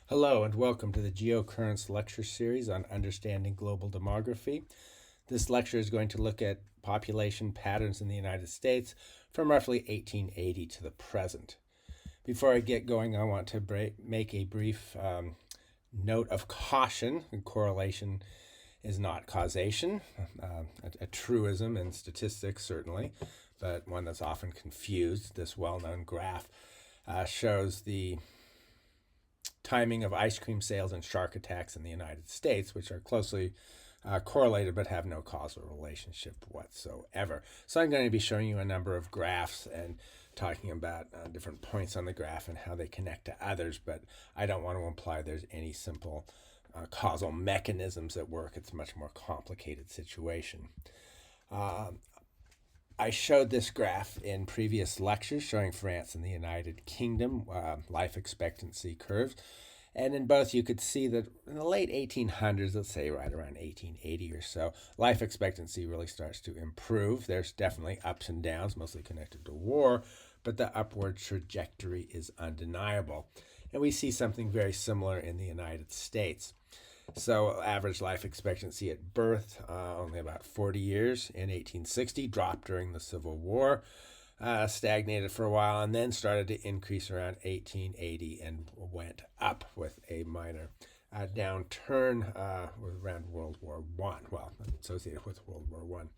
Hello and welcome to the Geocurrents lecture series on understanding global demography. This lecture is going to look at population patterns in the United States from roughly 1880 to the present. Before I get going, I want to make a brief note of caution. Correlation is not causation, a truism in statistics certainly, but one that's often confused. This well-known graph shows the timing of ice cream sales and shark attacks in the United States, which are closely correlated but have no causal relationship whatsoever. So I'm going to be showing you a number of graphs and talking about different points on the graph and how they connect to others, but I don't want to imply there's any simple causal mechanisms at work. It's a much more complicated situation. I showed this graph in previous lectures showing France and the United Kingdom life expectancy curves. And in both, you could see that in the late 1800s, let's say right around 1880 or so, life expectancy really starts to improve. There's definitely ups and downs, mostly connected to war, but the upward trajectory is undeniable. And we see something very similar in the United States. So, average life expectancy at birth, only about 40 years in 1860, dropped during the Civil War, stagnated for a while, and then started to increase around 1880 and went up with a minor downturn around World War One. Well, associated with World War One.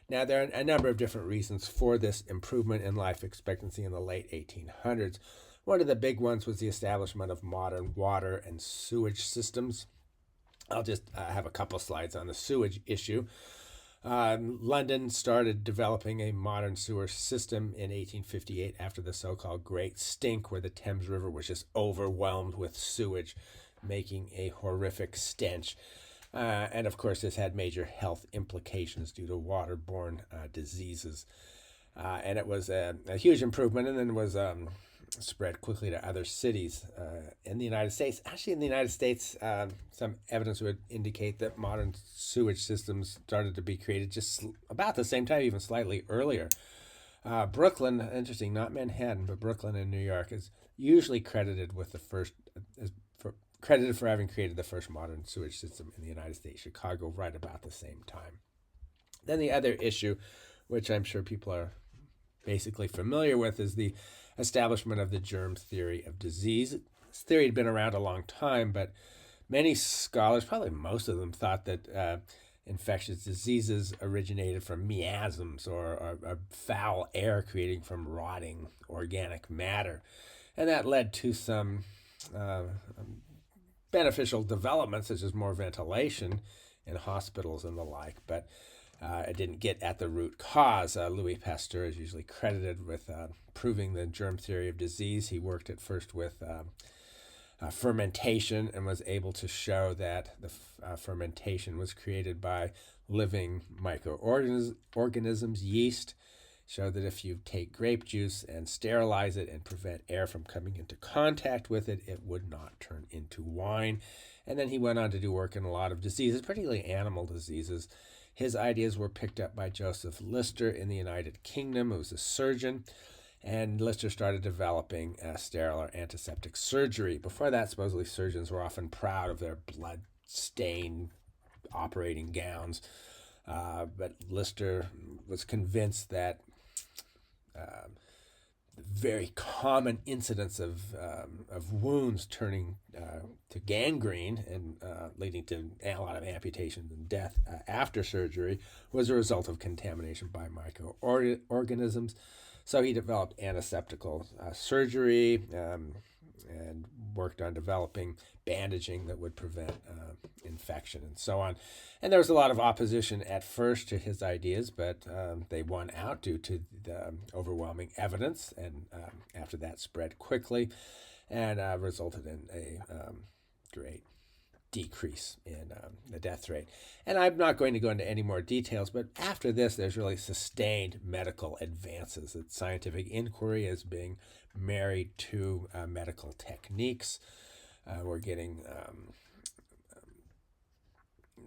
Now, there are a number of different reasons for this improvement in life expectancy in the late 1800s. One of the big ones was the establishment of modern water and sewage systems. I'll just have a couple slides on the sewage issue. London started developing a modern sewer system in 1858 after the so-called Great Stink, where the Thames River was just overwhelmed with sewage, making a horrific stench. And of course, this had major health implications due to waterborne diseases. And it was a huge improvement, and then was spread quickly to other cities in the United States. Actually, in the United States, some evidence would indicate that modern sewage systems started to be created just about the same time, even slightly earlier. Brooklyn, interesting, not Manhattan, but Brooklyn in New York is usually credited with the first, credited for having created the first modern sewage system in the United States. Chicago, right about the same time. Then the other issue, which I'm sure people are basically familiar with, is the establishment of the germ theory of disease. This theory had been around a long time, but many scholars, probably most of them, thought that infectious diseases originated from miasms or foul air creating from rotting organic matter. And that led to some beneficial developments, such as more ventilation in hospitals and the like, but it didn't get at the root cause. Louis Pasteur is usually credited with proving the germ theory of disease. He worked at first with fermentation and was able to show that the fermentation was created by living microorganisms, yeast. Showed that if you take grape juice and sterilize it and prevent air from coming into contact with it, it would not turn into wine. And then he went on to do work in a lot of diseases, particularly animal diseases. His ideas were picked up by Joseph Lister in the United Kingdom, who was a surgeon, and Lister started developing sterile or antiseptic surgery. Before that, supposedly surgeons were often proud of their blood-stained operating gowns, but Lister was convinced that the very common incidence of wounds turning to gangrene and leading to a lot of amputations and death after surgery was a result of contamination by microorganisms. So he developed antiseptical surgery and worked on developing bandaging that would prevent infection and so on. And there was a lot of opposition at first to his ideas, but they won out due to the overwhelming evidence, and after that spread quickly and resulted in a great decrease in the death rate. And I'm not going to go into any more details, but after this, there's really sustained medical advances. That scientific inquiry is being married to medical techniques. We're getting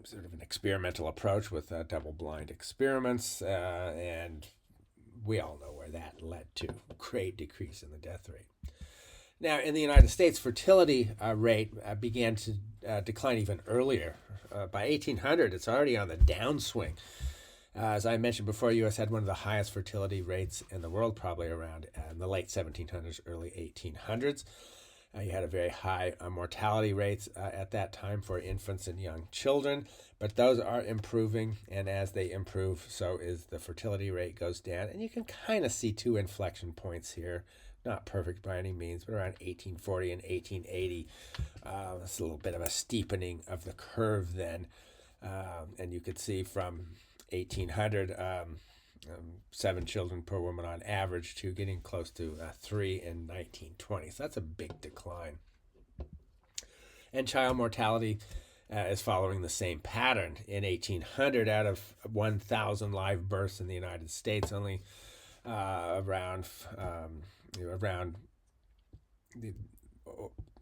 sort of an experimental approach with double-blind experiments, and we all know where that led to. Great decrease in the death rate. Now, in the United States, fertility rate began to decline even earlier. By 1800, it's already on the downswing. As I mentioned before, U.S. had one of the highest fertility rates in the world, probably around in the late 1700s, early 1800s. You had a very high mortality rates at that time for infants and young children, but those are improving, and as they improve, so is the fertility rate goes down. And you can kind of see two inflection points here. Not perfect by any means, but around 1840 and 1880, it's a little bit of a steepening of the curve then. And you could see from 1800, 7 children per woman on average to getting close to 3 in 1920. So that's a big decline. And child mortality is following the same pattern. In 1800, out of 1,000 live births in the United States, only around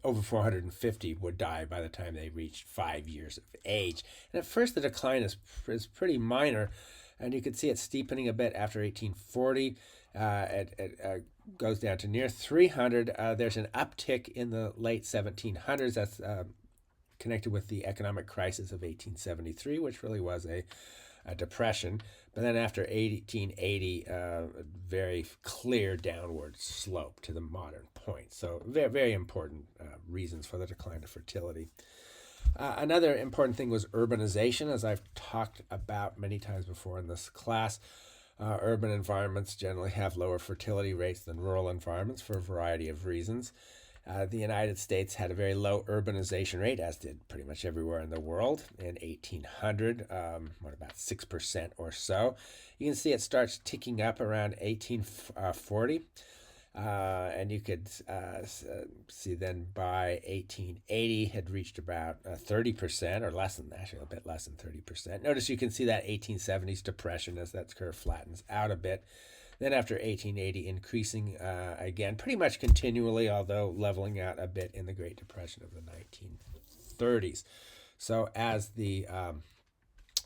over 450 would die by the time they reached 5 years of age. And at first, the decline is pretty minor, and you can see it steepening a bit after 1840. It goes down to near 300. There's an uptick in the late 1700s. That's connected with the economic crisis of 1873, which really was a depression. But then after 1880, very clear downward slope to the modern point. So very, very important reasons for the decline of fertility. Another important thing was urbanization, as I've talked about many times before in this class. Urban environments generally have lower fertility rates than rural environments for a variety of reasons. The United States had a very low urbanization rate, as did pretty much everywhere in the world. In 1800, about 6% or so. You can see it starts ticking up around 1840. And you could see then by 1880 had reached about 30%, or less than that, actually a bit less than 30%. Notice you can see that 1870s depression as that curve flattens out a bit. Then after 1880, increasing again pretty much continually, although leveling out a bit in the Great Depression of the 1930s. So as the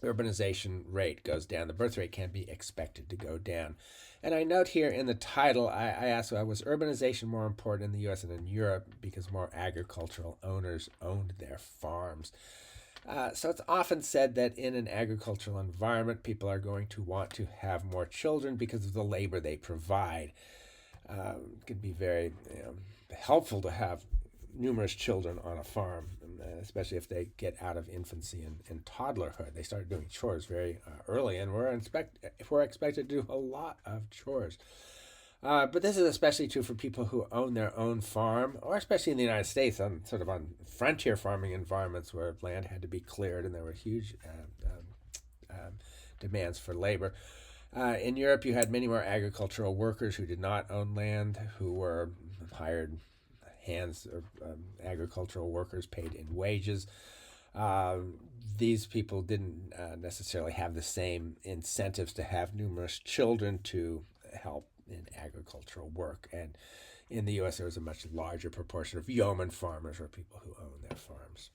urbanization rate goes down, the birth rate can be expected to go down. And I note here in the title, I asked, was urbanization more important in the U.S. than in Europe because more agricultural owners owned their farms? So it's often said that in an agricultural environment, people are going to want to have more children because of the labor they provide. It can be very helpful to have numerous children on a farm, especially if they get out of infancy and toddlerhood. They start doing chores very early, and we're expected to do a lot of chores. But this is especially true for people who own their own farm, or especially in the United States, on frontier farming environments where land had to be cleared and there were huge demands for labor. In Europe, you had many more agricultural workers who did not own land, who were hired hands or agricultural workers paid in wages. These people didn't necessarily have the same incentives to have numerous children to help in agricultural work. And in the U.S., there was a much larger proportion of yeoman farmers, or people who own their farms.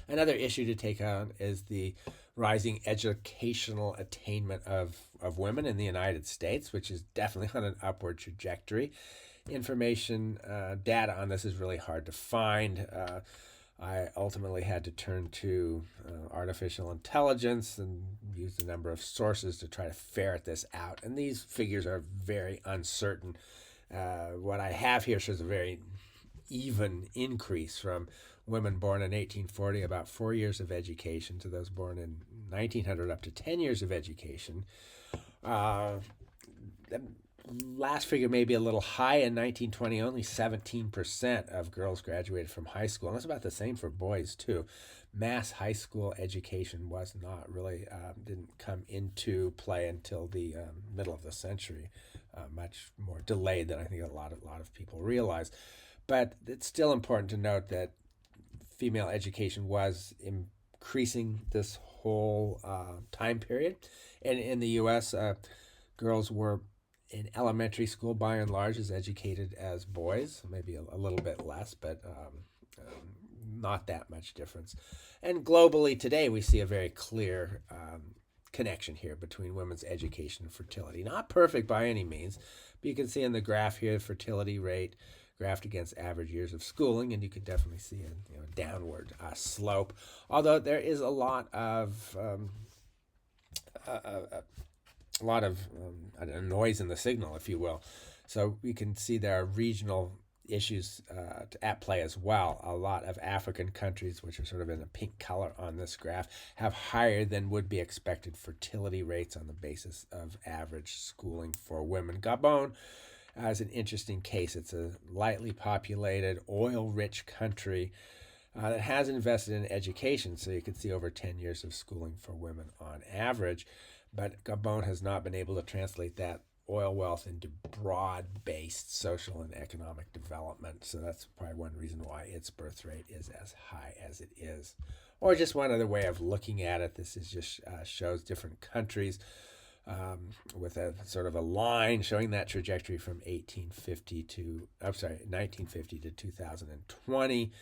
Another issue to take on is the rising educational attainment of women in the United States, which is definitely on an upward trajectory. Information, data on this is really hard to find. I ultimately had to turn to artificial intelligence and use a number of sources to try to ferret this out. And these figures are very uncertain. What I have here shows a very even increase from women born in 1840, about 4 years of education, to those born in 1900, up to 10 years of education. Last figure may be a little high. In 1920, only 17% of girls graduated from high school. And that's about the same for boys, too. Mass high school education was not really, didn't come into play until the middle of the century. Much more delayed than I think a lot of people realize. But it's still important to note that female education was increasing this whole time period. And in the U.S., girls were in elementary school, by and large, as educated as boys, maybe a little bit less, but not that much difference. And globally today, we see a very clear connection here between women's education and fertility. Not perfect by any means, but you can see in the graph here, fertility rate graphed against average years of schooling, and you could definitely see a downward slope. Although there is a lot of I don't know, noise in the signal, if you will. So we can see there are regional issues at play as well. A lot of African countries, which are sort of in a pink color on this graph, have higher than would be expected fertility rates on the basis of average schooling for women. Gabon is an interesting case. It's a lightly populated, oil-rich country that has invested in education. So you can see over 10 years of schooling for women on average. But Gabon has not been able to translate that oil wealth into broad-based social and economic development. So that's probably one reason why its birth rate is as high as it is. Or just one other way of looking at it, this is just shows different countries with a sort of a line showing that trajectory from 1950 to 2020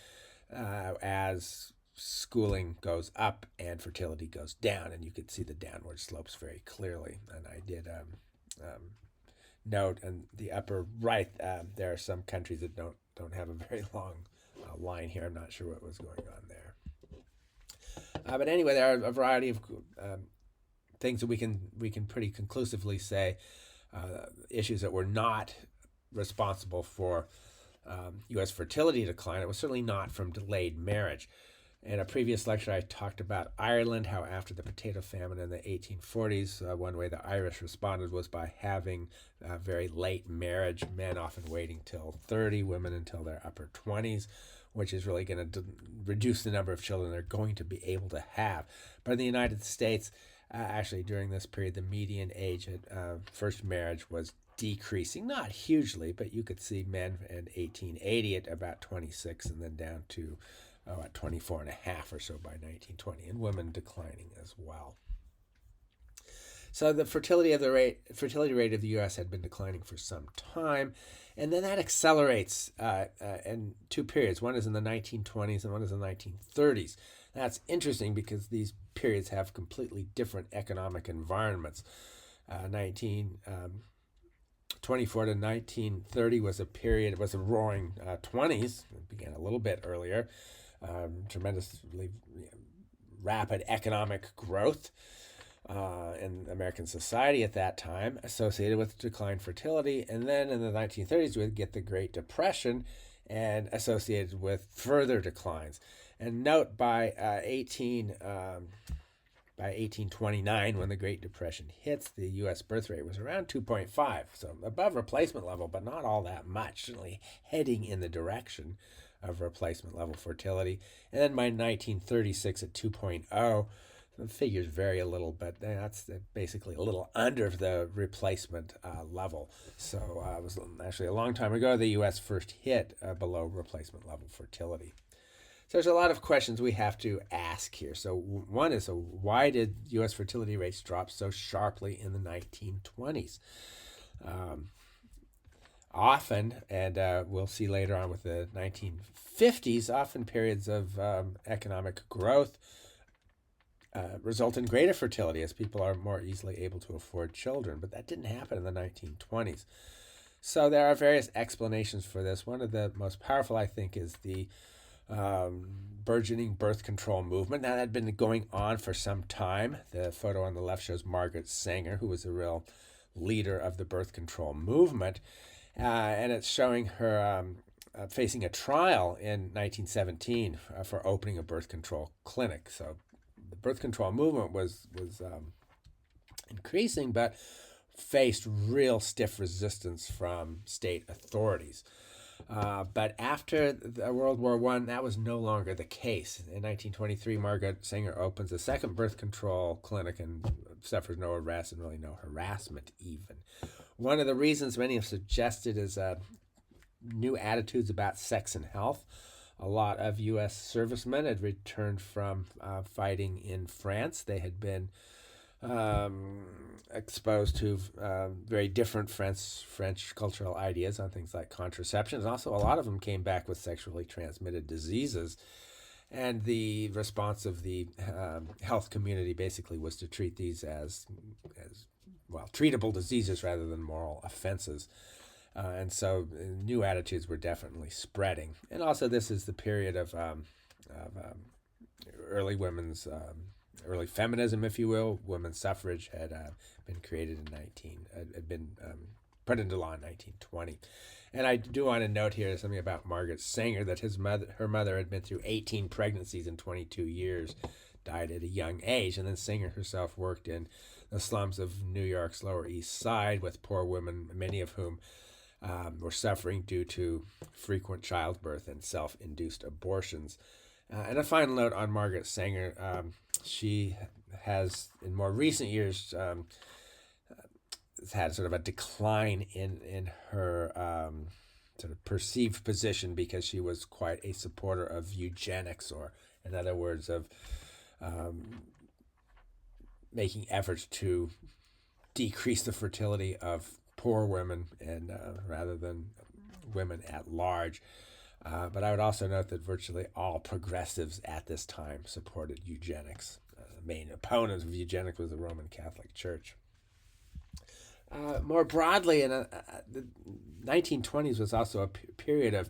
as schooling goes up and fertility goes down, and you could see the downward slopes very clearly. And I did note in the upper right there are some countries that don't have a very long line here. I'm not sure what was going on there, but anyway, there are a variety of things that we can pretty conclusively say issues that were not responsible for U.S. fertility decline. It was certainly not from delayed marriage. In a previous lecture, I talked about Ireland, how after the potato famine in the 1840s, one way the Irish responded was by having very late marriage, men often waiting till 30, women until their upper 20s, which is really going to reduce the number of children they're going to be able to have. But in the United States, actually during this period, the median age at first marriage was decreasing, not hugely, but you could see men in 1880 at about 26 and then down to at 24 and a half or so by 1920, and women declining as well. So the fertility rate of the U.S. had been declining for some time, and then that accelerates in two periods. One is in the 1920s and one is in the 1930s. That's interesting because these periods have completely different economic environments. 1924 to 1930 was a period, it was a roaring 20s. It began a little bit earlier. Tremendously rapid economic growth in American society at that time, associated with declined fertility. And then in the 1930s, we would get the Great Depression and associated with further declines. And note by 1829, when the Great Depression hits, the U.S. birth rate was around 2.5, so above replacement level, but not all that much, certainly heading in the direction of replacement level fertility. And then by 1936 at 2.0, the figures vary a little, but that's basically a little under the replacement level. So it was actually a long time ago the U.S. first hit below replacement level fertility. So there's a lot of questions we have to ask here. So one is, why did U.S. fertility rates drop so sharply in the 1920s? Often, and we'll see later on with the 1950s, often periods of economic growth result in greater fertility as people are more easily able to afford children. But that didn't happen in the 1920s. So there are various explanations for this. One of the most powerful, I think, is the burgeoning birth control movement. Now, that had been going on for some time. The photo on the left shows Margaret Sanger, who was a real leader of the birth control movement. And it's showing her facing a trial in 1917 for opening a birth control clinic. So the birth control movement was increasing, but faced real stiff resistance from state authorities. But after World War I, that was no longer the case. In 1923, Margaret Sanger opens a second birth control clinic and suffers no arrest and really no harassment even. One of the reasons many have suggested is new attitudes about sex and health. A lot of U.S. servicemen had returned from fighting in France. They had been exposed to very different French cultural ideas on things like contraception. And also, a lot of them came back with sexually transmitted diseases. And the response of the health community basically was to treat these as treatable diseases rather than moral offenses. And so new attitudes were definitely spreading. And also, this is the period of early women's, early feminism, if you will. Women's suffrage had been created in had been put into law in 1920. And I do want to note here something about Margaret Sanger, that her mother had been through 18 pregnancies in 22 years, died at a young age, and then Sanger herself worked in the slums of New York's Lower East Side with poor women, many of whom were suffering due to frequent childbirth and self-induced abortions. And a final note on Margaret Sanger: she has, in more recent years, had sort of a decline in her sort of perceived position, because she was quite a supporter of eugenics, or in other words, of making efforts to decrease the fertility of poor women, and rather than women at large. But I would also note that virtually all progressives at this time supported eugenics. The main opponent of eugenics was the Roman Catholic Church. More broadly, the 1920s was also a period of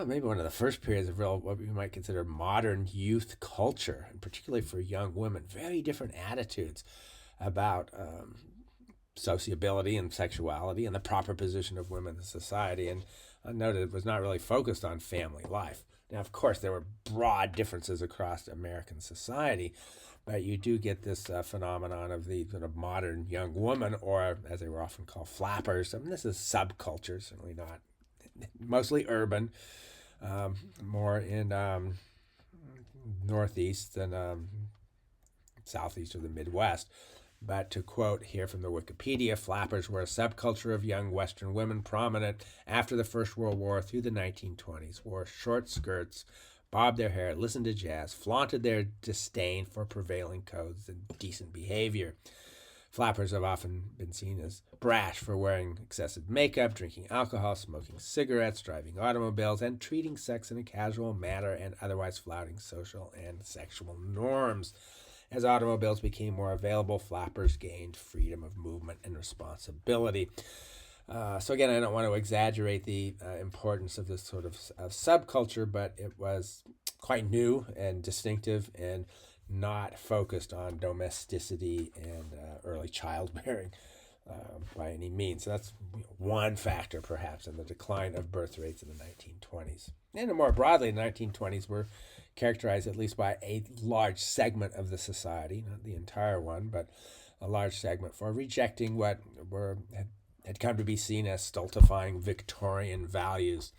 maybe one of the first periods of real, what we might consider modern youth culture, and particularly for young women. Very different attitudes about sociability and sexuality and the proper position of women in society. And I noted it was not really focused on family life. Now, of course, there were broad differences across American society, but you do get this phenomenon of the sort of modern young woman, or as they were often called, flappers. I mean, this is subculture, certainly not, mostly urban, more in Northeast than Southeast or the Midwest. But to quote here from the Wikipedia, flappers were a subculture of young Western women prominent after the First World War through the 1920s, wore short skirts, bobbed their hair, listened to jazz, flaunted their disdain for prevailing codes and decent behavior. Flappers have often been seen as brash for wearing excessive makeup, drinking alcohol, smoking cigarettes, driving automobiles, and treating sex in a casual manner, and otherwise flouting social and sexual norms. As automobiles became more available, flappers gained freedom of movement and responsibility. So again, I don't want to exaggerate the importance of this sort of subculture, but it was quite new and distinctive, and not focused on domesticity and early childbearing by any means. So that's one factor, perhaps, in the decline of birth rates in the 1920s. And more broadly, the 1920s were characterized at least by a large segment of the society, not the entire one, but a large segment, for rejecting what had come to be seen as stultifying Victorian values.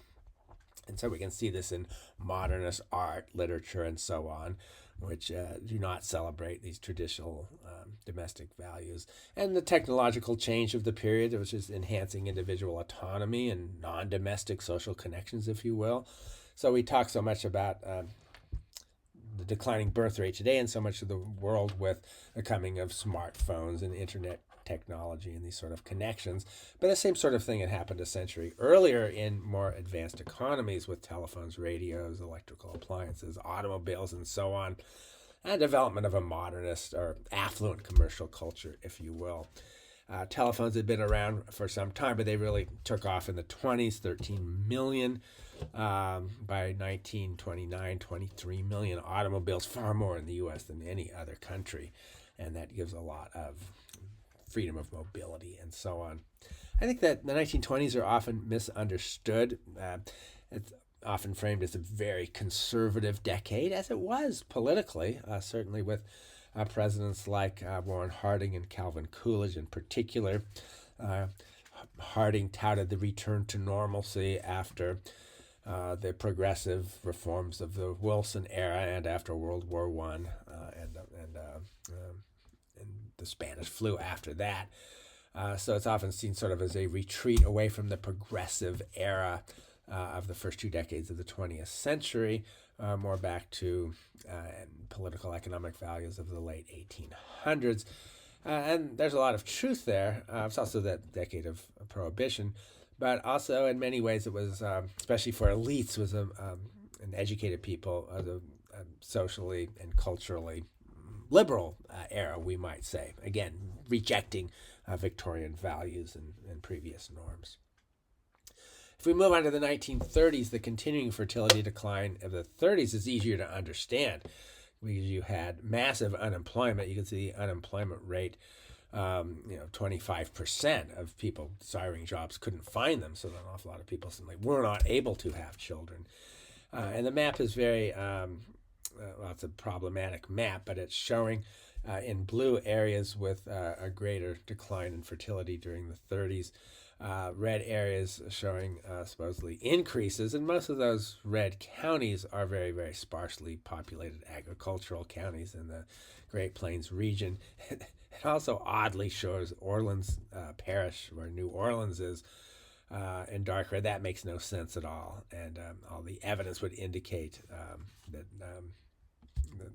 And so we can see this in modernist art, literature, and so on, which do not celebrate these traditional domestic values. And the technological change of the period, which is enhancing individual autonomy and non-domestic social connections, if you will. So we talk so much about the declining birth rate today, and so much of the world with the coming of smartphones and internet technology and these sort of connections. But the same sort of thing had happened a century earlier in more advanced economies, with telephones, radios, electrical appliances, automobiles, and so on, and development of a modernist or affluent commercial culture, if you will. Telephones had been around for some time, but they really took off in the 20s, 13 million. By 1929, 23 million automobiles, far more in the U.S. than any other country. And that gives a lot of freedom of mobility and so on. I think that the 1920s are often misunderstood. It's often framed as a very conservative decade, as it was politically, certainly with presidents like Warren Harding and Calvin Coolidge in particular. Harding touted the return to normalcy after the progressive reforms of the Wilson era and after World War I and the Spanish flu after that. So it's often seen sort of as a retreat away from the progressive era of the first 2 decades of the 20th century, more back to political economic values of the late 1800s. And there's a lot of truth there. It's also that decade of prohibition. But also, in many ways, it was, especially for elites, was an educated people, a socially and culturally liberal era, we might say. Again, rejecting Victorian values and previous norms. If we move on to the 1930s, the continuing fertility decline of the 30s is easier to understand because you had massive unemployment. You can see the unemployment rate, 25% of people desiring jobs couldn't find them. So an awful lot of people simply were not able to have children. And the map is very, it's a problematic map, but it's showing in blue areas with a greater decline in fertility during the 30s. Red areas showing supposedly increases, and most of those red counties are very, very sparsely populated agricultural counties in the Great Plains region. It also oddly shows Orleans Parish, where New Orleans is, in dark red. That makes no sense at all, and all the evidence would indicate that the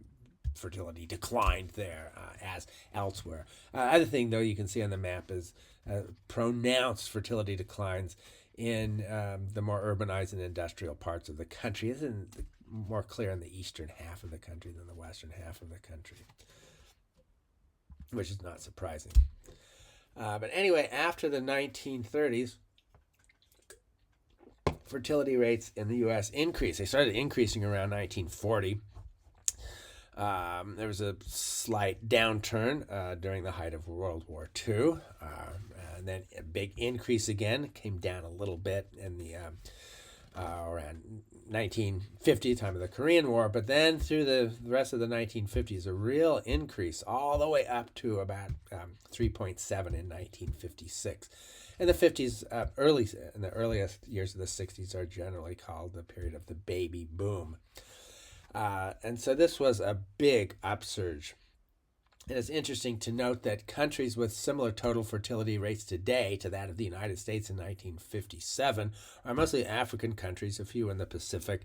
fertility declined there as elsewhere. Other thing, though, you can see on the map is pronounced fertility declines in the more urbanized and industrial parts of the country. This is more clear in the eastern half of the country than the western half of the country, which is not surprising. But anyway, after the 1930s, fertility rates in the U.S. increased. They started increasing around 1940. There was a slight downturn during the height of World War II, and then a big increase again. Came down a little bit in the around 1950, time of the Korean War, but then through the rest of the 1950s, a real increase all the way up to about 3.7 in 1956. And the 50s, in the earliest years of the 60s, are generally called the period of the baby boom. And so this was a big upsurge. And it's interesting to note that countries with similar total fertility rates today to that of the United States in 1957 are mostly African countries, a few in the Pacific.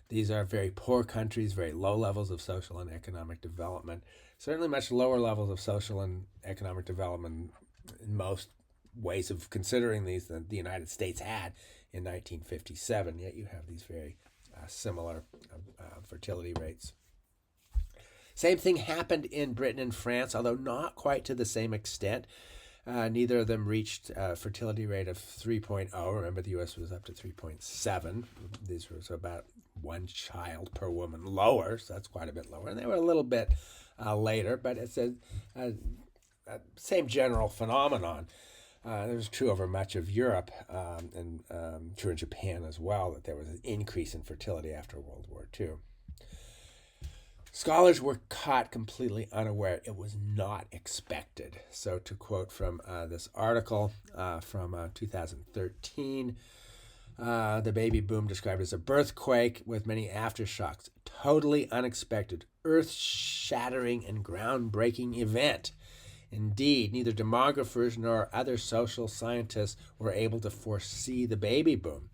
These are very poor countries, very low levels of social and economic development, certainly much lower levels of social and economic development in most ways of considering these than the United States had in 1957, yet you have these very similar fertility rates. Same thing happened in Britain and France, although not quite to the same extent. Neither of them reached a fertility rate of 3.0. Remember, the U.S. was up to 3.7. These were about one child per woman lower, so that's quite a bit lower. And they were a little bit later, but it's a same general phenomenon. It was true over much of Europe and true in Japan as well, that there was an increase in fertility after World War II. Scholars were caught completely unaware. It was not expected. So to quote from this article from 2013, the baby boom described as a birthquake with many aftershocks. Totally unexpected, earth-shattering and groundbreaking event. Indeed, neither demographers nor other social scientists were able to foresee the baby boom.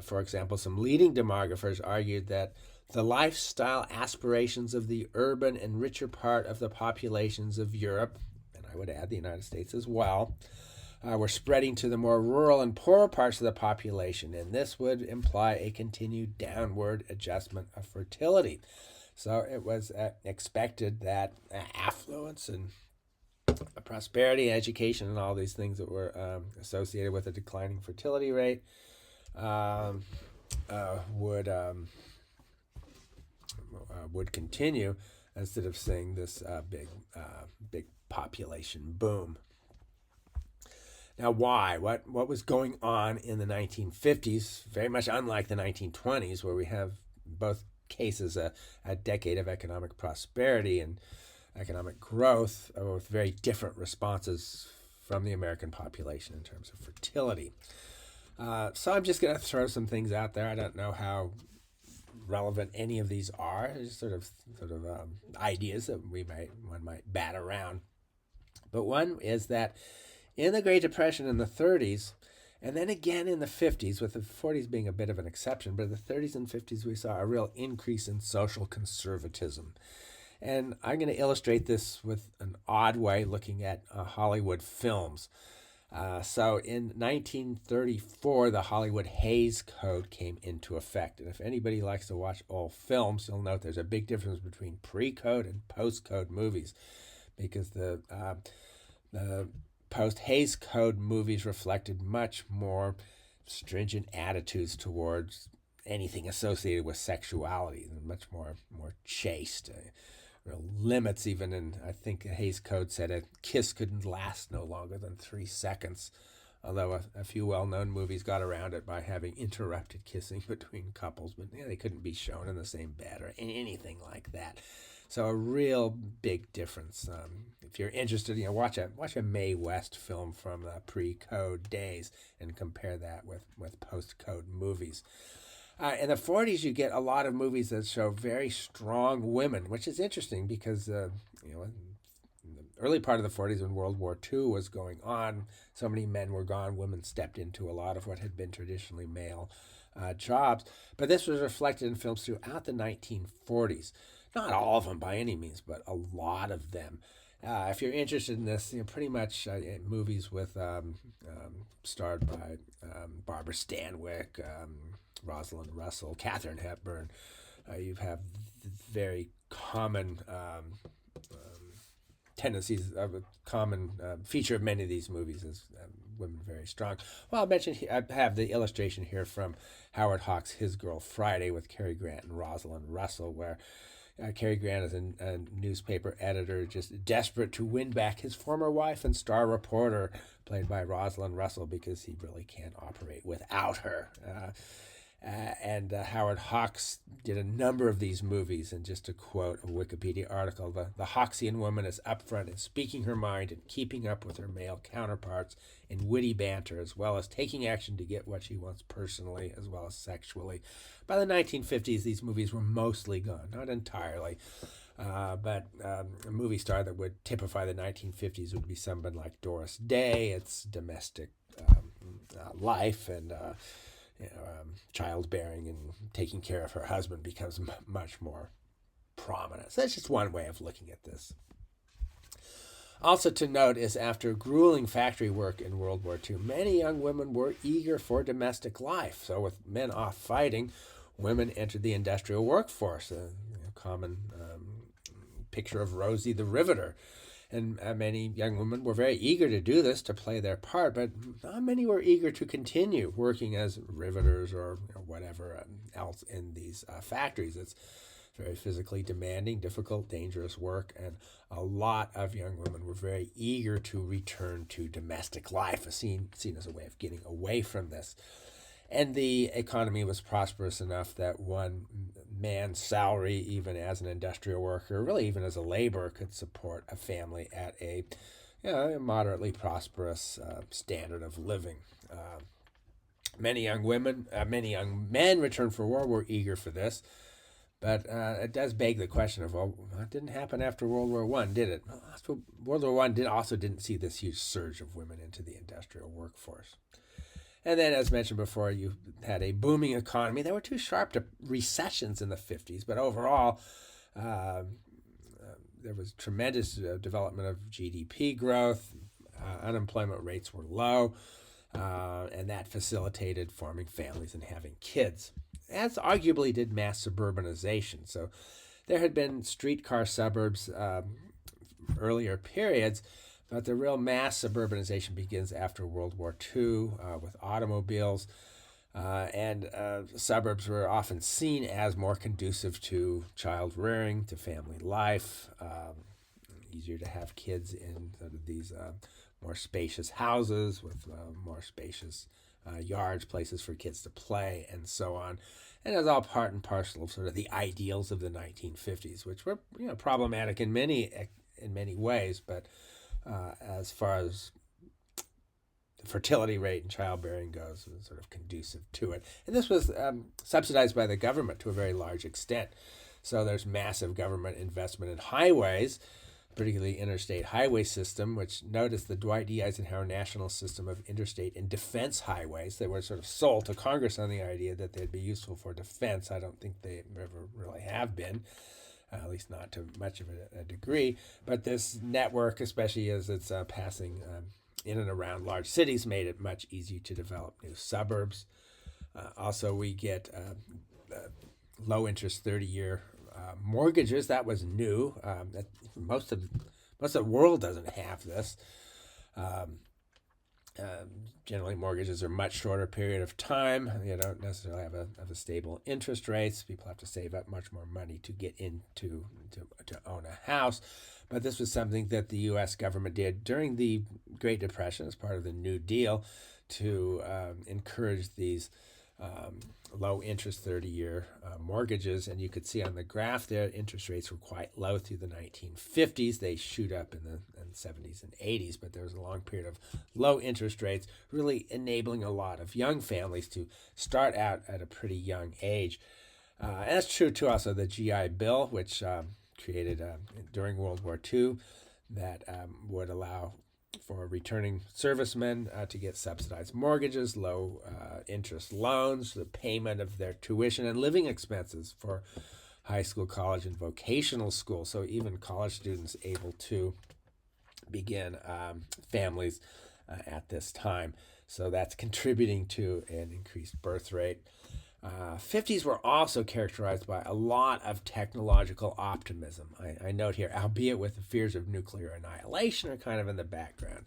For example, some leading demographers argued that the lifestyle aspirations of the urban and richer part of the populations of Europe, and I would add the United States as well, were spreading to the more rural and poorer parts of the population, and this would imply a continued downward adjustment of fertility. So it was expected that affluence and prosperity, education, and all these things that were associated with a declining fertility rate would continue instead of seeing this big population boom. Now, why? What was going on in the 1950s? Very much unlike the 1920s, where we have both cases a decade of economic prosperity and economic growth with very different responses from the American population in terms of fertility. So I'm just going to throw some things out there. I don't know how relevant any of these are. Just sort of ideas that one might bat around. But one is that in the Great Depression in the 30s, and then again in the 50s, with the 40s being a bit of an exception, but in the 30s and 50s we saw a real increase in social conservatism. And I'm going to illustrate this with an odd way, looking at Hollywood films. So in 1934, the Hollywood Hays Code came into effect. And if anybody likes to watch old films, you'll note there's a big difference between pre-code and post-code movies, because the post-Hays Code movies reflected much more stringent attitudes towards anything associated with sexuality, much more chaste. Limits even, and I think the Hays Code said a kiss couldn't last no longer than 3 seconds. Although a few well-known movies got around it by having interrupted kissing between couples, but they couldn't be shown in the same bed or anything like that. So a real big difference. If you're interested, watch a Mae West film from pre-code days and compare that with post-code movies. In the 40s, you get a lot of movies that show very strong women, which is interesting because in the early part of the 40s, when World War II was going on, so many men were gone. Women stepped into a lot of what had been traditionally male jobs. But this was reflected in films throughout the 1940s. Not all of them by any means, but a lot of them. If you're interested in this, pretty much movies with starred by Barbara Stanwyck, Rosalind Russell, Katharine Hepburn. You have very common tendencies of a common feature of many of these movies is women very strong. Well, I have the illustration here from Howard Hawks' His Girl Friday with Cary Grant and Rosalind Russell, where Cary Grant is a newspaper editor just desperate to win back his former wife and star reporter, played by Rosalind Russell, because he really can't operate without her. And Howard Hawks did a number of these movies, and just to quote a Wikipedia article, the Hawksian woman is upfront in speaking her mind and keeping up with her male counterparts in witty banter, as well as taking action to get what she wants personally as well as sexually. By the 1950s, these movies were mostly gone, not entirely. But a movie star that would typify the 1950s would be someone like Doris Day. It's domestic life and childbearing and taking care of her husband becomes much more prominent. So that's just one way of looking at this. Also to note is, after grueling factory work in World War II, many young women were eager for domestic life. So with men off fighting, women entered the industrial workforce, a common picture of Rosie the Riveter. And many young women were very eager to do this, to play their part, but not many were eager to continue working as riveters or whatever else in these factories. It's very physically demanding, difficult, dangerous work, and a lot of young women were very eager to return to domestic life, seen as a way of getting away from this. And the economy was prosperous enough that one man's salary, even as an industrial worker, really even as a laborer, could support a family at a moderately prosperous standard of living. Many young men returned for war were eager for this, but it does beg the question of, well, it didn't happen after World War I, did it? World War I didn't see this huge surge of women into the industrial workforce. And then, as mentioned before, you had a booming economy. There were two sharp recessions in the 50s, but overall, there was tremendous development of GDP growth. Unemployment rates were low, and that facilitated forming families and having kids, as arguably did mass suburbanization. So there had been streetcar suburbs earlier periods, but the real mass suburbanization begins after World War II with automobiles, and suburbs were often seen as more conducive to child rearing, to family life, easier to have kids in sort of these more spacious houses with more spacious yards, places for kids to play, and so on. And it was all part and parcel of sort of the ideals of the 1950s, which were problematic in many ways, but as far as the fertility rate and childbearing goes, was sort of conducive to it. And this was subsidized by the government to a very large extent. So there's massive government investment in highways, particularly interstate highway system, which noticed the Dwight D. Eisenhower National System of Interstate and Defense Highways. They were sort of sold to Congress on the idea that they'd be useful for defense. I don't think they ever really have been. At least not to much of a degree. But this network, especially as it's passing in and around large cities, made it much easier to develop new suburbs. Also, we get low interest 30-year mortgages. That was new. Most of the world doesn't have this. Generally, mortgages are much shorter period of time. You don't necessarily have a stable interest rates. People have to save up much more money to get into to own a house. But this was something that the U.S. government did during the Great Depression as part of the New Deal to encourage these low interest 30-year mortgages. And you could see on the graph there, interest rates were quite low through the 1950s. They shoot up in the 70s and 80s, but there was a long period of low interest rates, really enabling a lot of young families to start out at a pretty young age. And that's true too also the GI Bill, which created during World War II, that would allow for returning servicemen to get subsidized mortgages, low interest loans, the payment of their tuition and living expenses for high school, college, and vocational school. So even college students able to begin families at this time. So that's contributing to an increased birth rate. 50s were also characterized by a lot of technological optimism. I note here, albeit with the fears of nuclear annihilation are kind of in the background,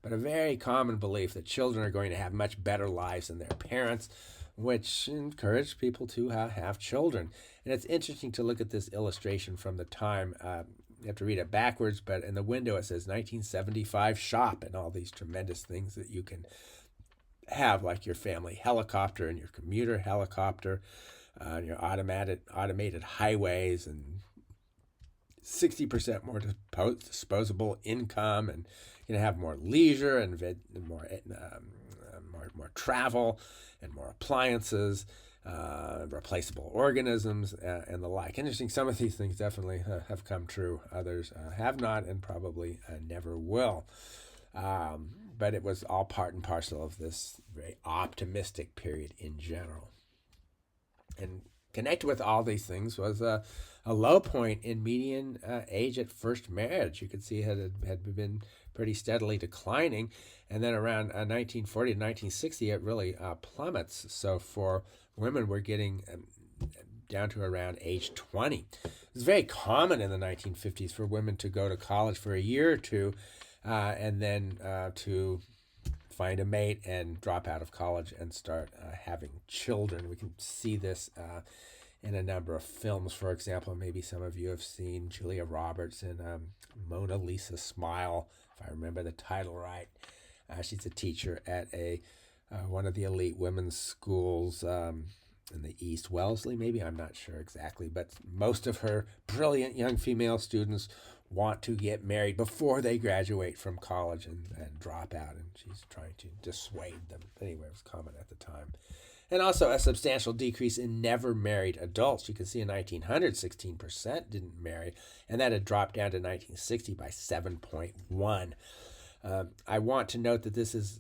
but a very common belief that children are going to have much better lives than their parents, which encouraged people to have children. And it's interesting to look at this illustration from the time. You have to read it backwards, but in the window it says 1975 shop and all these tremendous things that you can have, like your family helicopter and your commuter helicopter, your automated highways, and 60% more disposable income, and you're gonna have more leisure and more travel and more appliances, replaceable organisms, and the like. Interesting. Some of these things definitely have come true. Others have not, and probably never will. But it was all part and parcel of this very optimistic period in general. And connected with all these things was a low point in median age at first marriage. You could see it had been pretty steadily declining. And then around 1940 to 1960, it really plummets. So for women, we're getting down to around age 20. It was very common in the 1950s for women to go to college for a year or two and then to find a mate and drop out of college and start having children. We can see this in a number of films. For example, maybe some of you have seen Julia Roberts in Mona Lisa Smile, if I remember the title right. She's a teacher at one of the elite women's schools in the East, Wellesley, maybe, I'm not sure exactly, but most of her brilliant young female students want to get married before they graduate from college and drop out, and she's trying to dissuade them. Anyway, it was common at the time. And also a substantial decrease in never married adults. You can see in 1900, 16% didn't marry, and that had dropped down to 1960 by 7.1. I want to note that this is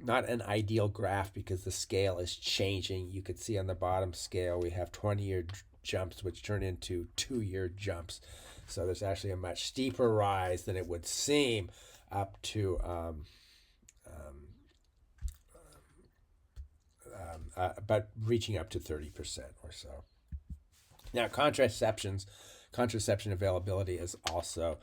not an ideal graph because the scale is changing. You could see on the bottom scale we have 20-year jumps which turn into 2-year jumps. So there's actually a much steeper rise than it would seem up to but reaching up to 30% or so. Now, contraception availability is also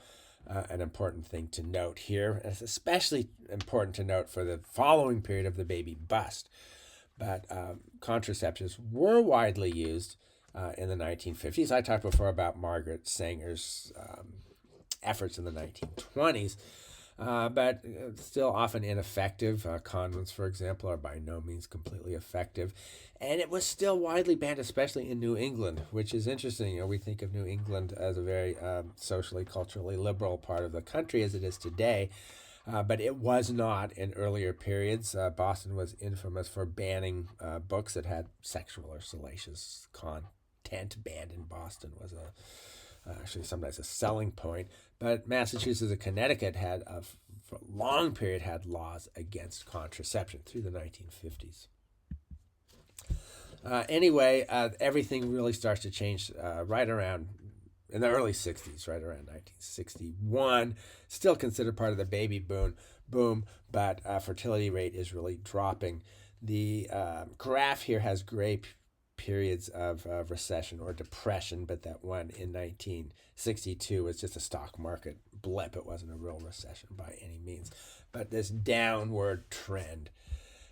an important thing to note here. It's especially important to note for the following period of the baby bust. But contraceptives were widely used in the 1950s. I talked before about Margaret Sanger's efforts in the 1920s, but still often ineffective. Condoms, for example, are by no means completely effective. And it was still widely banned, especially in New England, which is interesting. You know, we think of New England as a very socially, culturally liberal part of the country as it is today. But it was not in earlier periods. Boston was infamous for banning books that had sexual or salacious content. Banned in Boston was actually sometimes a selling point. But Massachusetts and Connecticut had, for a long period, had laws against contraception through the 1950s. Anyway, everything really starts to change right around in the early 60s, right around 1961. Still considered part of the baby boom, but fertility rate is really dropping. The graph here has gray periods of recession or depression, but that one in 1962 was just a stock market blip. It wasn't a real recession by any means, but this downward trend.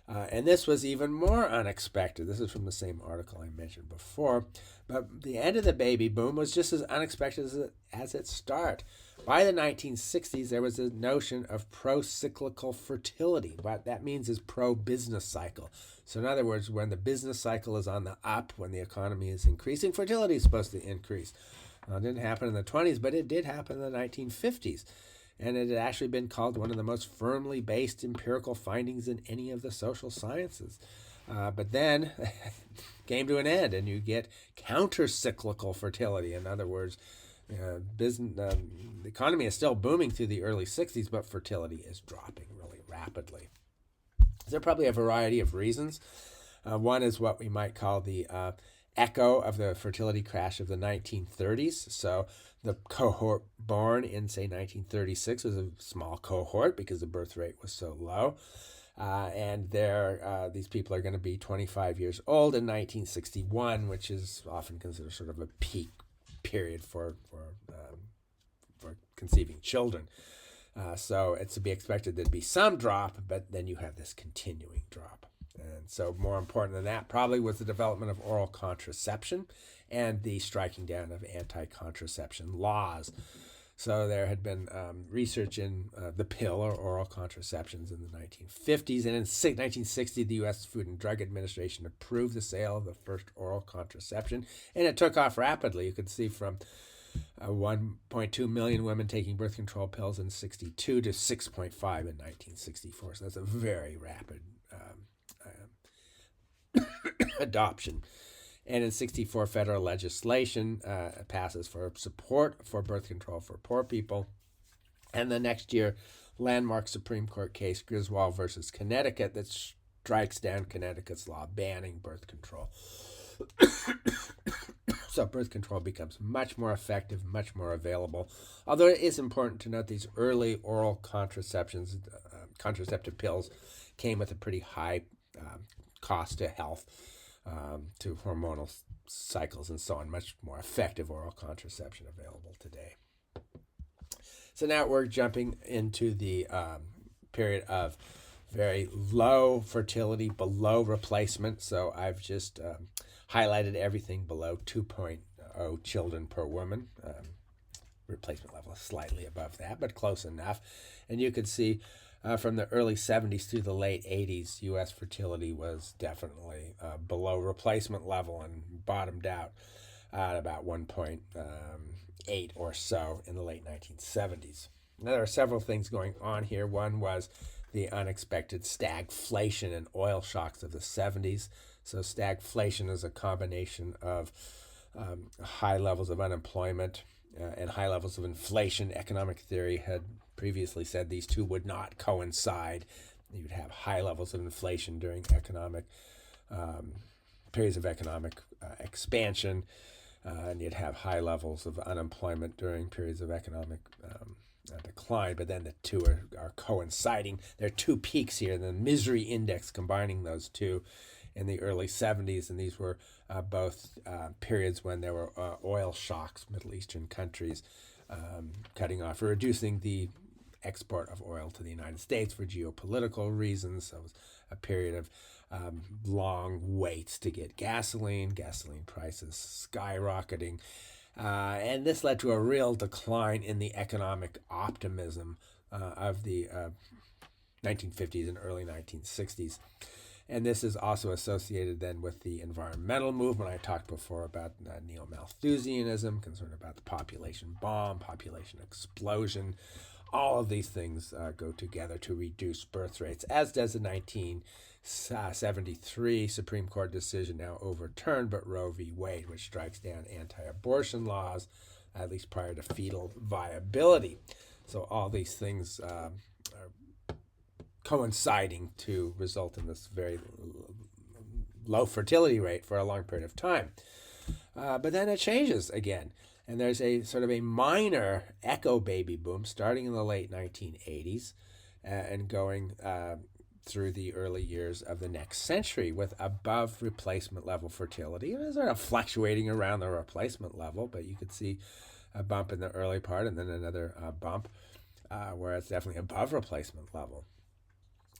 And this was even more unexpected. This is from the same article I mentioned before. But the end of the baby boom was just as unexpected as its start. By the 1960s, there was a notion of pro-cyclical fertility. What that means is pro-business cycle. So in other words, when the business cycle is on the up, when the economy is increasing, fertility is supposed to increase. It didn't happen in the 20s, but it did happen in the 1950s. And it had actually been called one of the most firmly based empirical findings in any of the social sciences. But then came to an end, and you get counter-cyclical fertility. In other words, the economy is still booming through the early 60s, but fertility is dropping really rapidly. There are probably a variety of reasons. One is what we might call the echo of the fertility crash of the 1930s. So the cohort born in, say, 1936 was a small cohort because the birth rate was so low. And these people are going to be 25 years old in 1961, which is often considered sort of a peak period for conceiving children. So it's to be expected there'd be some drop, but then you have this continuing drop. And so more important than that probably was the development of oral contraception and the striking down of anti-contraception laws. So there had been research in the pill or oral contraceptions in the 1950s. And in 1960, the U.S. Food and Drug Administration approved the sale of the first oral contraception. And it took off rapidly. You could see from 1.2 million women taking birth control pills in 62 to 6.5 in 1964. So that's a very rapid adoption. And in 64, federal legislation passes for support for birth control for poor people. And the next year, landmark Supreme Court case Griswold versus Connecticut that strikes down Connecticut's law banning birth control. So birth control becomes much more effective, much more available. Although it is important to note these early oral contraceptive pills came with a pretty high cost to health, to hormonal cycles and so on. Much more effective oral contraception available today. So now we're jumping into the period of very low fertility, below replacement. So I've just highlighted everything below 2.0 children per woman. Replacement level is slightly above that, but close enough. And you can see from the early 70s through the late 80s, U.S. fertility was definitely below replacement level and bottomed out at about 1.8 or so in the late 1970s. Now, there are several things going on here. One was the unexpected stagflation and oil shocks of the 70s. So stagflation is a combination of high levels of unemployment and high levels of inflation. Economic theory had previously said these two would not coincide. You'd have high levels of inflation during periods of economic expansion, and you'd have high levels of unemployment during periods of economic decline. But then the two are coinciding. There are two peaks here, the misery index combining those two in the early 70s, and these were both periods when there were oil shocks, Middle Eastern countries cutting off or reducing the export of oil to the United States for geopolitical reasons. So it was a period of long waits to get gasoline prices skyrocketing. And this led to a real decline in the economic optimism of the 1950s and early 1960s. And this is also associated then with the environmental movement. I talked before about neo-Malthusianism, concerned about the population bomb, population explosion. All of these things go together to reduce birth rates, as does the 1973 Supreme Court decision, now overturned, but Roe v. Wade, which strikes down anti-abortion laws, at least prior to fetal viability. So all these things are coinciding to result in this very low fertility rate for a long period of time. But then it changes again. And there's a sort of a minor echo baby boom starting in the late 1980s and going through the early years of the next century with above replacement level fertility. It was sort of fluctuating around the replacement level, but you could see a bump in the early part and then another bump where it's definitely above replacement level.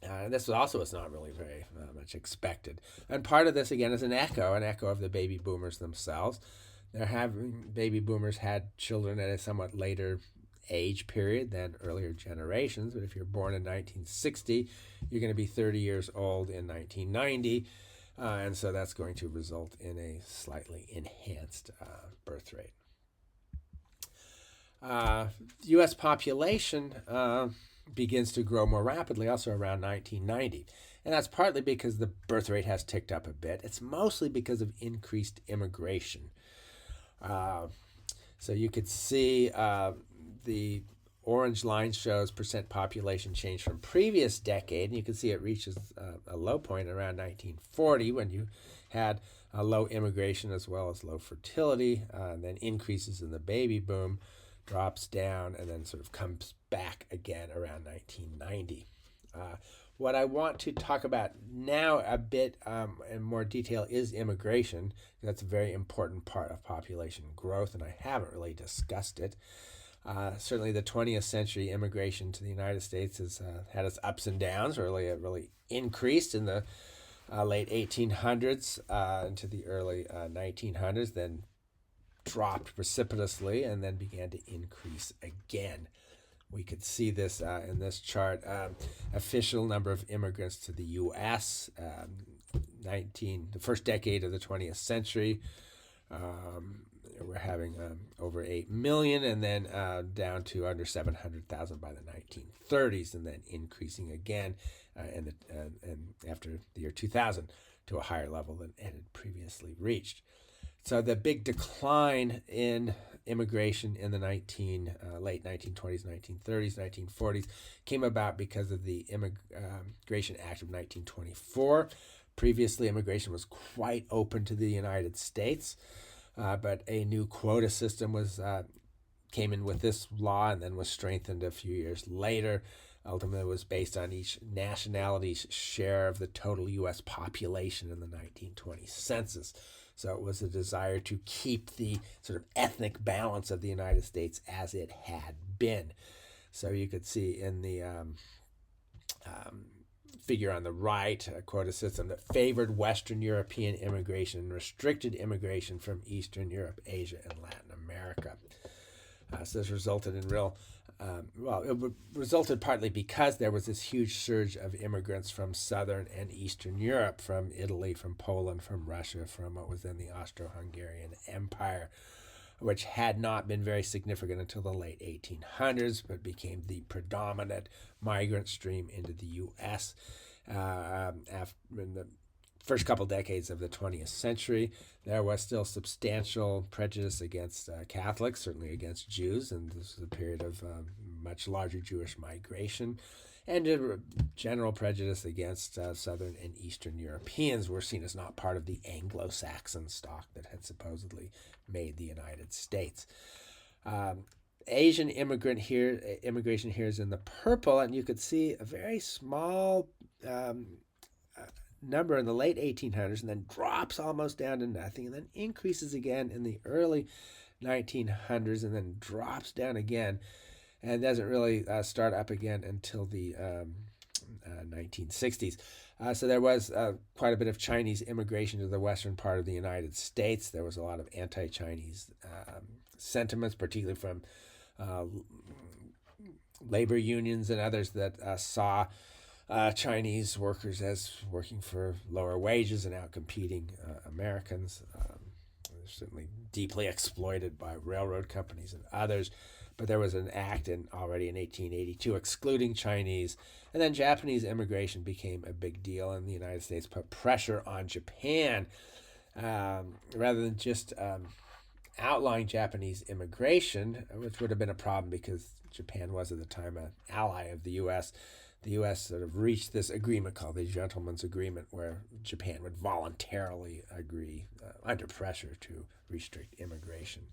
And this also is not really very much expected. And part of this, again, is an echo of the baby boomers themselves. Baby boomers had children at a somewhat later age period than earlier generations. But if you're born in 1960, you're going to be 30 years old in 1990. And so that's going to result in a slightly enhanced birth rate. U.S. population begins to grow more rapidly also around 1990. And that's partly because the birth rate has ticked up a bit. It's mostly because of increased immigration. So you could see the orange line shows percent population change from previous decade, and you can see it reaches a low point around 1940 when you had low immigration as well as low fertility, and then increases in the baby boom, drops down, and then sort of comes back again around 1990. What I want to talk about now a bit in more detail is immigration. That's a very important part of population growth, and I haven't really discussed it. Certainly the 20th century immigration to the United States has had its ups and downs. It really increased in the late 1800s into the early 1900s, then dropped precipitously and then began to increase again. We could see this in this chart. Official number of immigrants to the U.S. The first decade of the 20th century. We're having over 8 million, and then down to under 700,000 by the 1930s, and then increasing again and after the year 2000 to a higher level than it had previously reached. So the big decline in immigration in the late 1920s, 1930s, 1940s came about because of the Immigration Act of 1924. Previously, immigration was quite open to the United States, but a new quota system came in with this law and then was strengthened a few years later. Ultimately, it was based on each nationality's share of the total U.S. population in the 1920 census. So it was a desire to keep the sort of ethnic balance of the United States as it had been. So you could see in the figure on the right, a quota system that favored Western European immigration and restricted immigration from Eastern Europe, Asia, and Latin America. So this resulted in it resulted partly because there was this huge surge of immigrants from Southern and Eastern Europe, from Italy, from Poland, from Russia, from what was then the Austro-Hungarian Empire, which had not been very significant until the late 1800s, but became the predominant migrant stream into the U.S. In the first couple decades of the 20th century. There was still substantial prejudice against Catholics, certainly against Jews, and this was a period of much larger Jewish migration. And a general prejudice against Southern and Eastern Europeans were seen as not part of the Anglo-Saxon stock that had supposedly made the United States. Asian immigration here is in the purple, and you could see a very small number in the late 1800s and then drops almost down to nothing and then increases again in the early 1900s and then drops down again and doesn't really start up again until the 1960s. So there was quite a bit of Chinese immigration to the western part of the United States. There was a lot of anti-Chinese sentiments, particularly from labor unions and others that saw Chinese workers as working for lower wages and outcompeting Americans. They're certainly deeply exploited by railroad companies and others. But there was an act already in 1882 excluding Chinese, and then Japanese immigration became a big deal, and the United States put pressure on Japan rather than just outlawing Japanese immigration, which would have been a problem because Japan was at the time an ally of the U.S. The U.S. sort of reached this agreement called the Gentleman's Agreement, where Japan would voluntarily agree under pressure to restrict immigration.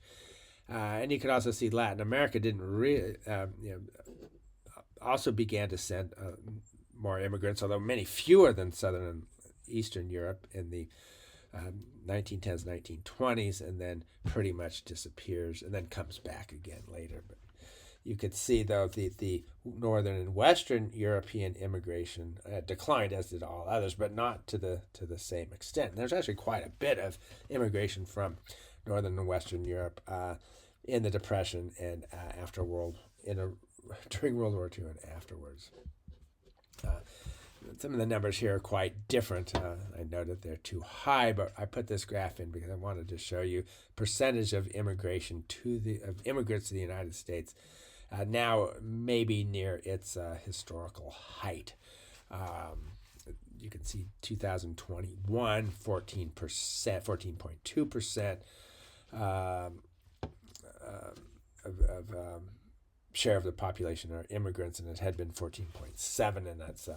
And you could also see Latin America didn't really, also began to send more immigrants, although many fewer than Southern and Eastern Europe in the 1910s, 1920s, and then pretty much disappears and then comes back again later. But you could see, though, the Northern and Western European immigration declined, as did all others, but not to the same extent. And there's actually quite a bit of immigration from Northern and Western Europe in the Depression and during World War II and afterwards. Some of the numbers here are quite different. I know that they're too high, but I put this graph in because I wanted to show you percentage of immigration of immigrants to the United States now maybe near its historical height. You can see 2021, 14%, 14.2% of share of the population are immigrants, and it had been 14.7, and that's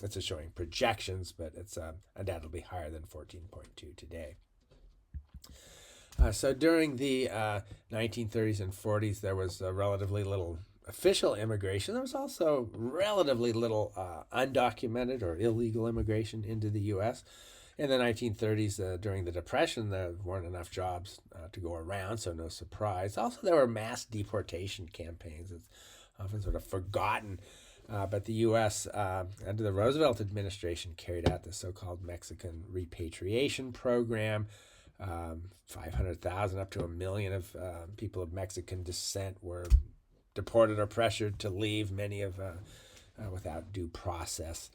just showing projections, but it's undoubtedly higher than 14.2 today. So during the 1930s and 40s, there was relatively little official immigration. There was also relatively little undocumented or illegal immigration into the U.S. In the 1930s, during the Depression, there weren't enough jobs to go around, so no surprise. Also, there were mass deportation campaigns. It's often sort of forgotten, but the U.S., under the Roosevelt administration, carried out the so-called Mexican repatriation program. 500,000 up to 1 million of people of Mexican descent were deported or pressured to leave, many of without due process.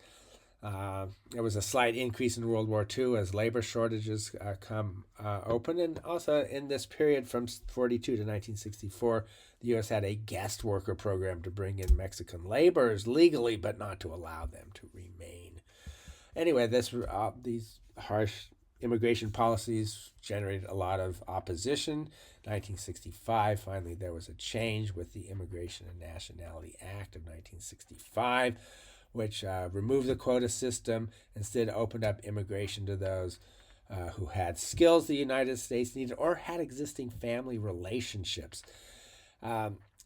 There was a slight increase in World War II as labor shortages come open, and also in this period from 42 to 1964, the U.S. had a guest worker program to bring in Mexican laborers legally, but not to allow them to remain. Anyway, these harsh immigration policies generated a lot of opposition. 1965, finally, there was a change with the Immigration and Nationality Act of 1965, which removed the quota system, instead opened up immigration to those who had skills the United States needed or had existing family relationships.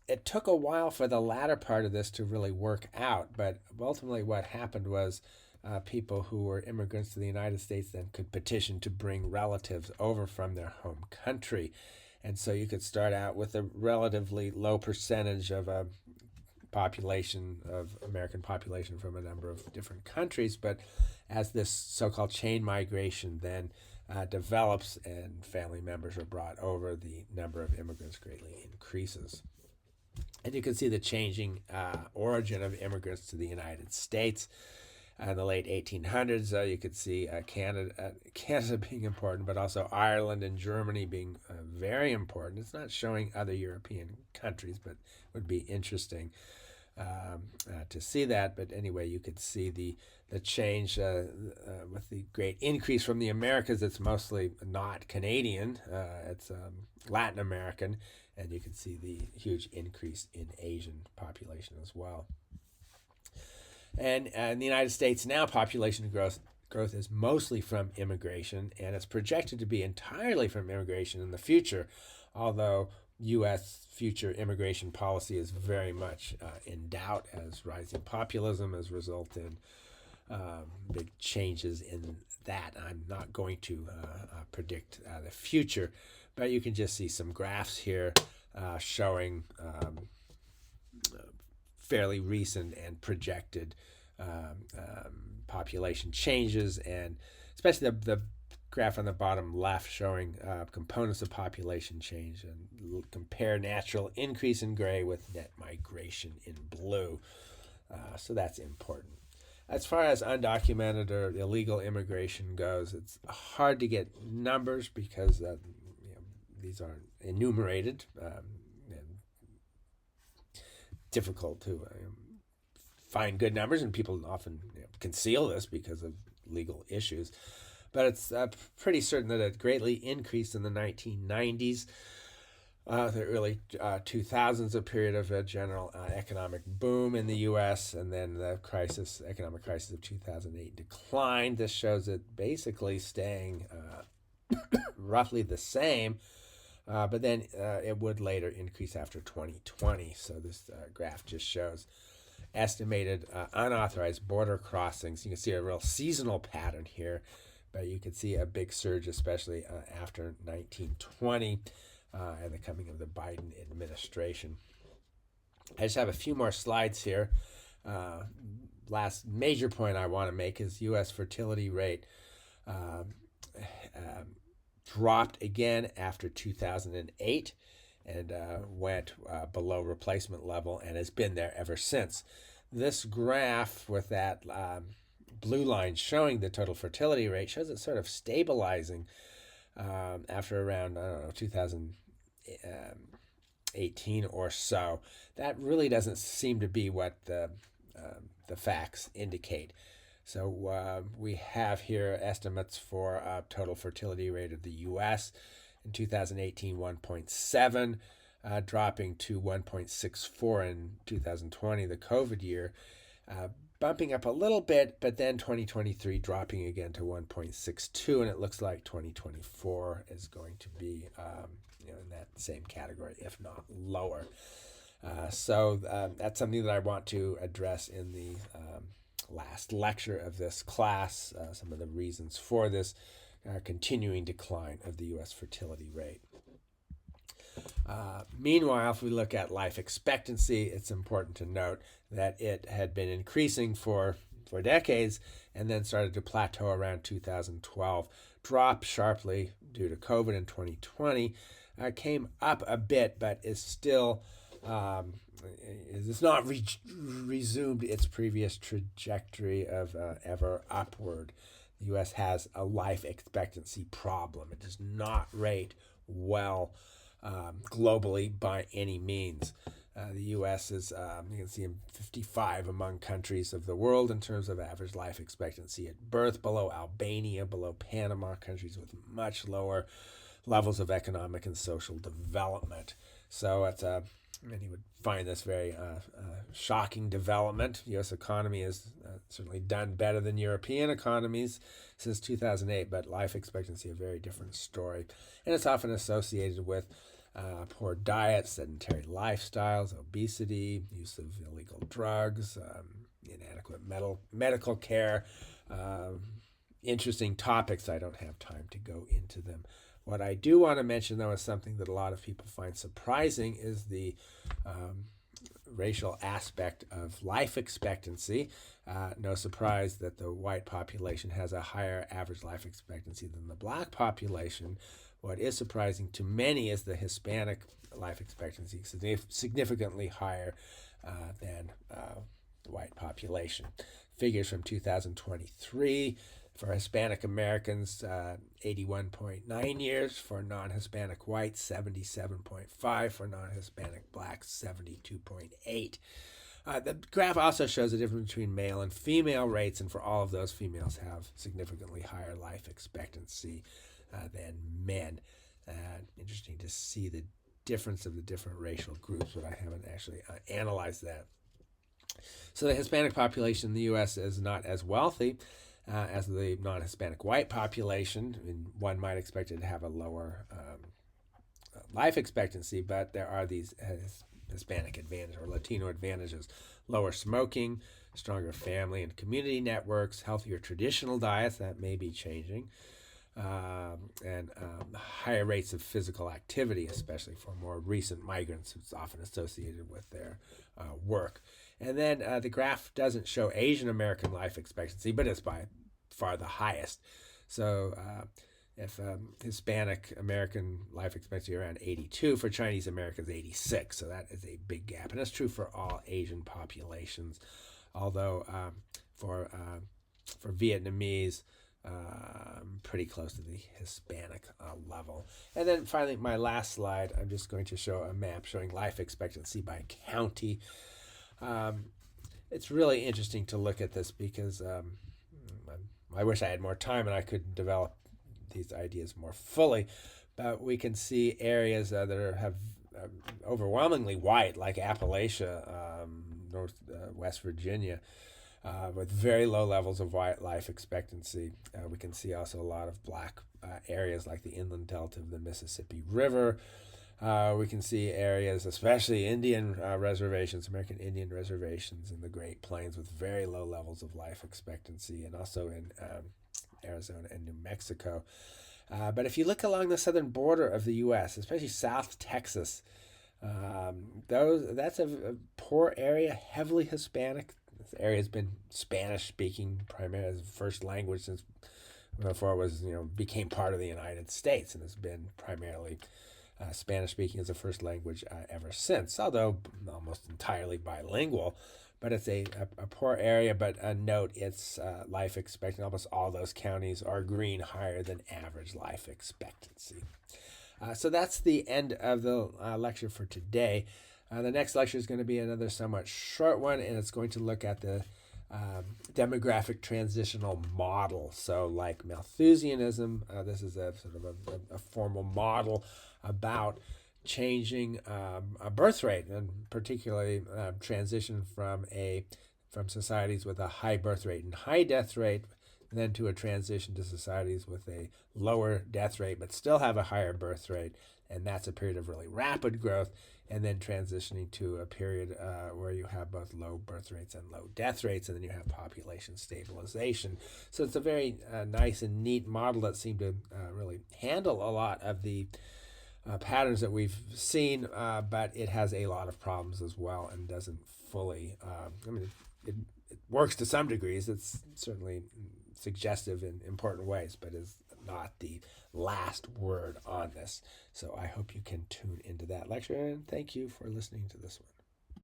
It took a while for the latter part of this to really work out, but ultimately what happened was people who were immigrants to the United States then could petition to bring relatives over from their home country. And so you could start out with a relatively low percentage of a American population from a number of different countries. But as this so-called chain migration then develops and family members are brought over, the number of immigrants greatly increases. And you can see the changing origin of immigrants to the United States. In the late 1800s, you could see Canada being important, but also Ireland and Germany being very important. It's not showing other European countries, but it would be interesting to see that. But anyway, you could see the change with the great increase from the Americas. It's mostly not Canadian. It's Latin American, and you can see the huge increase in Asian population as well. And in the United States now, population growth is mostly from immigration, and it's projected to be entirely from immigration in the future, although U.S. future immigration policy is very much in doubt, as rising populism has resulted in big changes in that. I'm not going to predict the future, but you can just see some graphs here showing fairly recent and projected population changes, and especially the graph on the bottom left showing components of population change, and compare natural increase in gray with net migration in blue. So that's important. As far as undocumented or illegal immigration goes, it's hard to get numbers because these aren't enumerated. And difficult to find good numbers, and people often conceal this because of legal issues. But it's pretty certain that it greatly increased in the 1990s, the early 2000s, a period of a general economic boom in the U.S., and then the economic crisis of 2008 declined. This shows it basically staying roughly the same, but then it would later increase after 2020. So this graph just shows estimated unauthorized border crossings. You can see a real seasonal pattern here, but you can see a big surge, especially after 1920 and the coming of the Biden administration. I just have a few more slides here. Last major point I want to make is U.S. fertility rate dropped again after 2008 and went below replacement level and has been there ever since. This graph with that blue line showing the total fertility rate shows it sort of stabilizing after around, 2018 or so. That really doesn't seem to be what the facts indicate. So we have here estimates for total fertility rate of the U.S. in 2018, 1.7, dropping to 1.64 in 2020, the COVID year, bumping up a little bit, but then 2023 dropping again to 1.62, and it looks like 2024 is going to be in that same category, if not lower. So that's something that I want to address in the last lecture of this class, some of the reasons for this continuing decline of the U.S. fertility rate. Meanwhile, if we look at life expectancy, it's important to note that it had been increasing for decades and then started to plateau around 2012, dropped sharply due to COVID in 2020, came up a bit, but is still it's not resumed its previous trajectory of ever upward. The U.S. has a life expectancy problem. It does not rate well globally by any means. The U.S. is, you can see, in 55 among countries of the world in terms of average life expectancy at birth, below Albania, below Panama, countries with much lower levels of economic and social development. So it's many would find this very shocking development. The U.S. economy has certainly done better than European economies since 2008, but life expectancy a very different story. And it's often associated with poor diet, sedentary lifestyles, obesity, use of illegal drugs, inadequate medical care. Interesting topics. I don't have time to go into them. What I do want to mention, though, is something that a lot of people find surprising is the racial aspect of life expectancy. No surprise that the white population has a higher average life expectancy than the black population. What is surprising to many is the Hispanic life expectancy significantly higher than the white population. Figures from 2023 for Hispanic Americans, 81.9 years. For non-Hispanic whites, 77.5. For non-Hispanic blacks, 72.8. The graph also shows the difference between male and female rates, and for all of those, females have significantly higher life expectancy than men. Interesting to see the difference of the different racial groups, but I haven't actually analyzed that. So the Hispanic population in the U.S. is not as wealthy as the non-Hispanic white population. I mean, one might expect it to have a lower life expectancy, but there are these Hispanic advantages or Latino advantages: lower smoking, stronger family and community networks, healthier traditional diets that may be changing, and higher rates of physical activity, especially for more recent migrants. It's often associated with their work. And then the graph doesn't show Asian American life expectancy, but it's by far the highest. So if Hispanic American life expectancy around 82, for Chinese Americans 86. So that is a big gap. And that's true for all Asian populations, although for Vietnamese, pretty close to the Hispanic level. And then finally, my last slide, I'm just going to show a map showing life expectancy by county. It's really interesting to look at this because I wish I had more time and I could develop these ideas more fully. But we can see areas that have overwhelmingly white, like Appalachia, West Virginia, with very low levels of white life expectancy. We can see also a lot of black areas like the inland delta of the Mississippi River, We can see areas, especially Indian reservations, American Indian reservations in the Great Plains with very low levels of life expectancy, and also in Arizona and New Mexico. But if you look along the southern border of the U.S., especially South Texas, that's a poor area, heavily Hispanic. This area has been Spanish speaking primarily as first language since before it was became part of the United States, and has been primarily Spanish speaking as a first language ever since. Although almost entirely bilingual, but it's a poor area. But note its life expectancy. Almost all those counties are green, higher than average life expectancy. So that's the end of the lecture for today. The next lecture is going to be another somewhat short one, and it's going to look at the demographic transitional model. So, like Malthusianism, this is a sort of a formal model about changing a birth rate, and particularly transition from societies with a high birth rate and high death rate, then to a transition to societies with a lower death rate but still have a higher birth rate, and that's a period of really rapid growth, and then transitioning to a period where you have both low birth rates and low death rates, and then you have population stabilization. So it's a very nice and neat model that seemed to really handle a lot of the patterns that we've seen, but it has a lot of problems as well and doesn't fully, it works to some degrees. It's certainly suggestive in important ways, but is not the last word on this. So I hope you can tune into that lecture, and thank you for listening to this one.